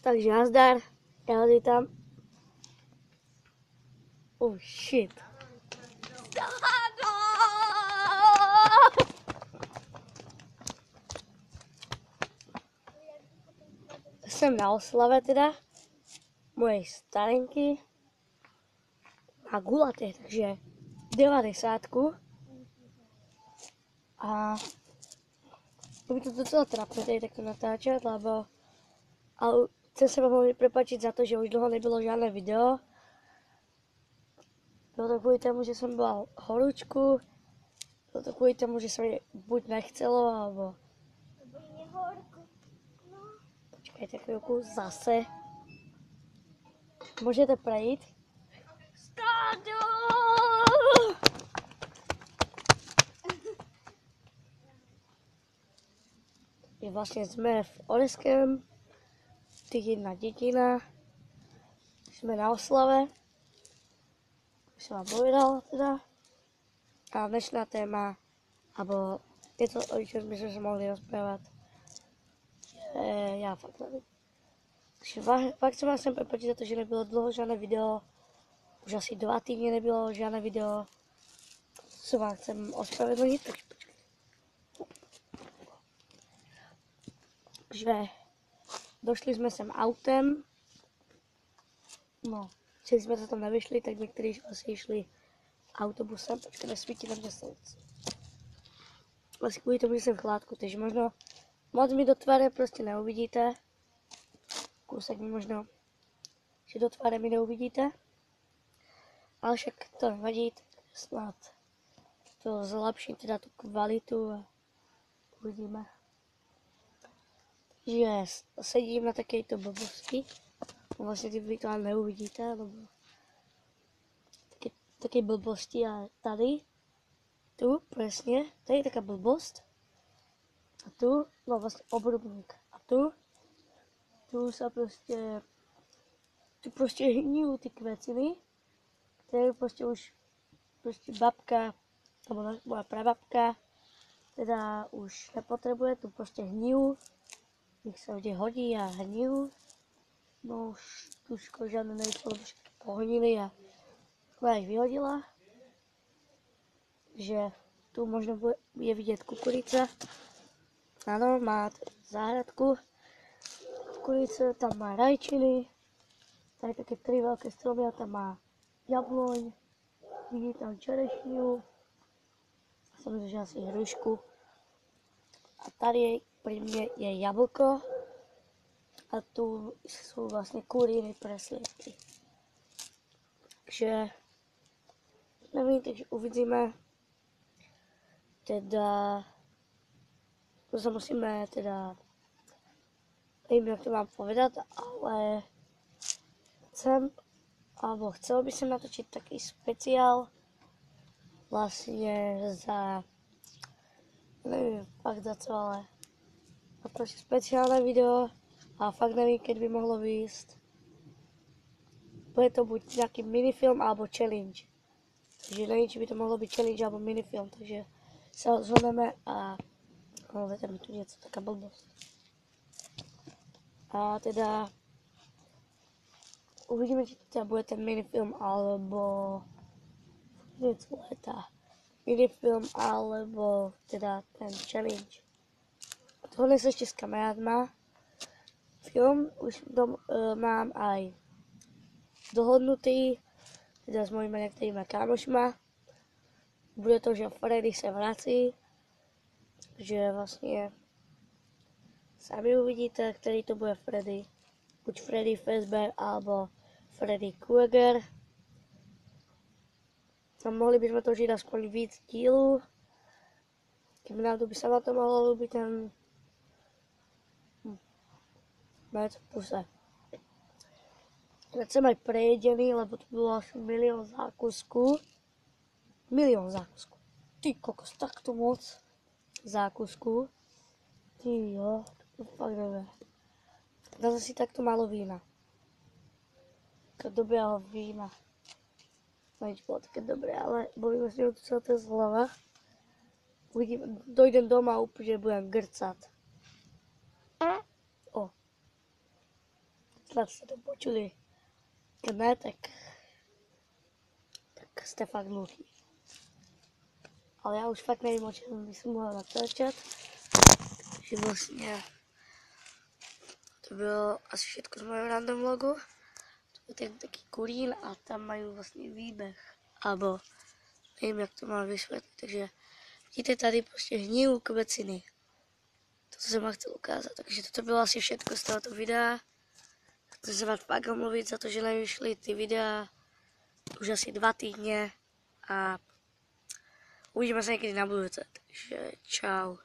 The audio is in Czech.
Takže nazdar, já vás vítám. Oh shit. Jsem na oslave teda, mojej starenky a gulaté, takže 90. A to by to docela trapné tady takto natáčet, lebo ale chcem se vám prepačiť za to, že už dlho nebylo žádné video. Bylo to kvůli tomu, že jsem byla horúčku, bylo to kvůli tomu, že se mi buď nechcelo, alebo... Počkejte chvíľku, zase. Můžete prejít? Stáďo! Je vlastně jsme v Oreském, jedna dedina, jsme na oslave, už jsem vám povedal teda. A dnešná téma, alebo je to, o čem bychom se mohli rozprávat, já fakt nevím. Takže fakt se vás sem prepačiť za to, že nebylo dlouho žádné video, už asi 2 týdny nebylo žádné video, co vám chcem ospravedlnit, takže počkej. Takže došli jsme sem autem, no, celý jsme se tam nevyšli, tak někteří asi šli autobusem, počkej, nesvítí na mě slunce. Asi kvůli tomu, že jsem v chládku, takže možno moc mi do tváře prostě neuvidíte. Kousek mi možno, že do tváře mi neuvidíte. Ale však to nevadí, snad to zlepší teda tu kvalitu a uvidíme. Že sedím na takéto blbosti. Vlastně vy to neuvidíte, lebo také blbosti a tady, tu přesně, tady je taká blbost. A tu, no vlastně obrubník. A tu se prostě, tu prostě hníjí ty kveciny, které prostě už prostě babka, nebo moja prababka, teda už nepotřebuje, tu prostě hníjí, jich se vždy hodí a hníjí. No už tu žádné nejsou, lebo všetky pohnili a ona ich vyhodila. Že tu možno je vidět kukurica. Ano, má záhradku. Kukurice, tam má rajčiny. Tady také 3 velké stromy a tam má jabloň. Vidí tam čerešňu. A samozřejmě asi hrušku. A tady pri mne je jablko. A tu jsou vlastně kuriny preslievky. Takže nevím, takže uvidíme. Teda to se musíme teda, nevím, jak to mám povedat, ale chcel by som natočiť taký speciál vlastně za, nevím fakt za co, ale natočiť speciálne video a fakt nevím, keď by mohlo vyjsť. Bude to buď nějaký minifilm alebo challenge. Takže nevím, či by to mohlo být challenge alebo minifilm, takže se rozhodneme a no, dajte mi tu něco, taká blbost. A teda uvidíme, či to teda bude ten minifilm alebo něco leta. Minifilm alebo teda ten challenge. Tohle se ještě s kamarádma. Film už mám aj dohodnutý, teda s mojimi některými kámošma. Bude to, že Freddy se vrací, že vlastně sami uvidíte, který to bude Freddy. Buď Freddy Fazbear alebo Freddy Krueger. A mohli bychom to žít aspoň víc dílů. Kdyby by se na to mohlo líbit ten med v puse. Teď jsem aj prejedený, lebo to bylo asi 1 000 000 zákusků. 1 000 000 zákusků. Ty kokos, takto moc zákusků. Ty jo, to fakt dobré. Zase si takto málo vína. Také dobrého vína. No nič, bylo také dobré, ale boli vlastně od celé té zhlava. Uvidím, dojdem doma a úplně budem grcat. O. snad jste to počuli. Když ne, tak jste fakt hluchý. Ale já už fakt nevím, o čem bych mohl natáčet. Takže vlastně to bylo asi všechno z mého random vlogu. To byl ten taký kurín a tam mají vlastně výběh. Alebo nevím, jak to mám vysvětlit. Takže vidíte tady prostě hníjou kobeciny. To, co jsem vám chtěl ukázat. Takže toto bylo asi všechno z tohoto videa. Chci se vám fakt omluvit za to, že nevyšly ty videa už asi 2 týdny. A uvidíme se někdy na budouce. Takže čau.